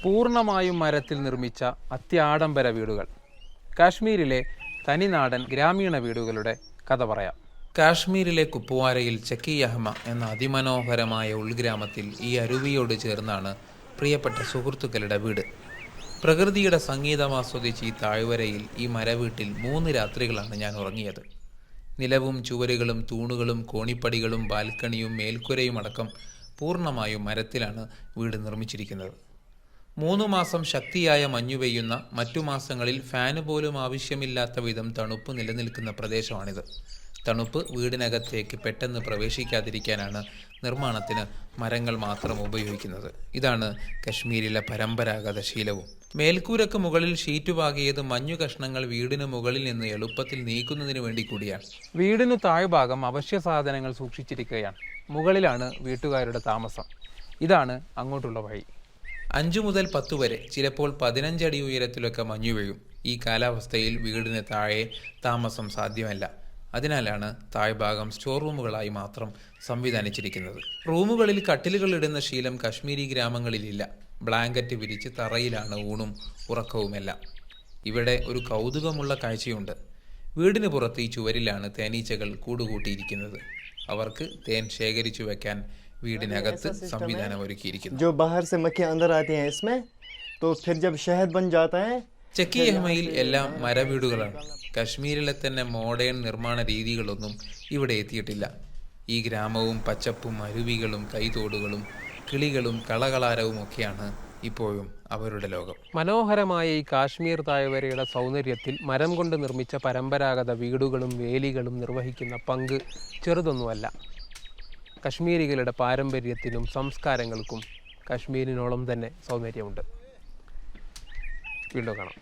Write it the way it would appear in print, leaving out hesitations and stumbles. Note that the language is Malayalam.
പൂർണ്ണമായും മരത്തിൽ നിർമ്മിച്ച അത്യാഡംബര വീടുകൾ. കാശ്മീരിലെ തനിനാടൻ ഗ്രാമീണ വീടുകളുടെ കഥ പറയാം. കാശ്മീരിലെ കുപ്വാരയിൽ ചക്കി യഹ്മ എന്ന അതിമനോഹരമായ ഉൾഗ്രാമത്തിൽ ഈ അരുവിയോട് ചേർന്നാണ് പ്രിയപ്പെട്ട സുഹൃത്തുക്കളുടെ വീട്. പ്രകൃതിയുടെ സംഗീതം ആസ്വദിച്ച് ഈ താഴ്വരയിൽ ഈ മരവീട്ടിൽ 3 രാത്രികളാണ് ഞാൻ ഉറങ്ങിയത്. നിലവും ചുവരുകളും തൂണുകളും കോണിപ്പടികളും ബാൽക്കണിയും മേൽക്കുരയും അടക്കം പൂർണ്ണമായും മരത്തിലാണ് വീട് നിർമ്മിച്ചിരിക്കുന്നത്. 3 മാസം ശക്തിയായ മഞ്ഞു പെയ്യുന്ന, മറ്റു മാസങ്ങളിൽ ഫാന് പോലും ആവശ്യമില്ലാത്ത വിധം തണുപ്പ് നിലനിൽക്കുന്ന പ്രദേശമാണിത്. തണുപ്പ് വീടിനകത്തേക്ക് പെട്ടെന്ന് പ്രവേശിക്കാതിരിക്കാനാണ് നിർമ്മാണത്തിന് മരങ്ങൾ മാത്രം ഉപയോഗിക്കുന്നത്. ഇതാണ് കശ്മീരിലെ പരമ്പരാഗത ശീലവും. മേൽക്കൂരക്ക് മുകളിൽ ഷീറ്റ് പാകിയത് മഞ്ഞു കഷ്ണങ്ങൾ വീടിന് മുകളിൽ നിന്ന് എളുപ്പത്തിൽ നീക്കുന്നതിന് വേണ്ടി കൂടിയാണ്. വീടിനു താഴ്ഭാഗം അവശ്യ സാധനങ്ങൾ സൂക്ഷിച്ചിരിക്കുകയാണ്. മുകളിലാണ് വീട്ടുകാരുടെ താമസം. ഇതാണ് അങ്ങോട്ടുള്ള വഴി. 5 മുതൽ 10 വരെ, ചിലപ്പോൾ 15 അടി ഉയരത്തിലൊക്കെ മഞ്ഞു വീഴും. ഈ കാലാവസ്ഥയിൽ വീടിന് താഴെ താമസം സാധ്യമല്ല. അതിനാലാണ് താഴ്ഭാഗം സ്റ്റോർ റൂമുകളായി മാത്രം സംവിധാനിച്ചിരിക്കുന്നത്. റൂമുകളിൽ കട്ടിലുകൾ ഇടുന്ന ശീലം കശ്മീരി ഗ്രാമങ്ങളിലില്ല. ബ്ലാങ്കറ്റ് വിരിച്ച് തറയിലാണ് ഊണും ഉറക്കവുമെല്ലാം. ഇവിടെ ഒരു കൗതുകമുള്ള കാഴ്ചയുണ്ട്. വീടിന് പുറത്ത് ഈ ചുവരിലാണ് തേനീച്ചകൾ കൂടുകൂട്ടിയിരിക്കുന്നത്. അവർക്ക് തേൻ ശേഖരിച്ചു വെക്കാൻ വീടിനകത്ത് സംവിധാനം ഒരുക്കിയിരിക്കുന്നു. ചക്കി യഹ്മയിൽ എല്ലാം മരവീടുകളാണ്. കശ്മീരിലെ തന്നെ മോഡേൺ നിർമ്മാണ രീതികളൊന്നും ഇവിടെ എത്തിയിട്ടില്ല. ഈ ഗ്രാമവും പച്ചപ്പും അരുവികളും കൈതോടുകളും കിളികളും കളകളാരവും ഒക്കെയാണ് ഇപ്പോഴും അവരുടെ ലോകം. മനോഹരമായ ഈ കാശ്മീർ താഴ്വരയുടെ സൗന്ദര്യത്തിൽ മരം കൊണ്ട് നിർമ്മിച്ച പരമ്പരാഗത വീടുകളും വേലികളും നിർവഹിക്കുന്ന പങ്ക് ചെറുതൊന്നുമല്ല. കശ്മീരികളുടെ പാരമ്പര്യത്തിനും സംസ്കാരങ്ങൾക്കും കശ്മീരിനോളം തന്നെ സൗന്ദര്യമുണ്ട്. വീണ്ടും കാണാം.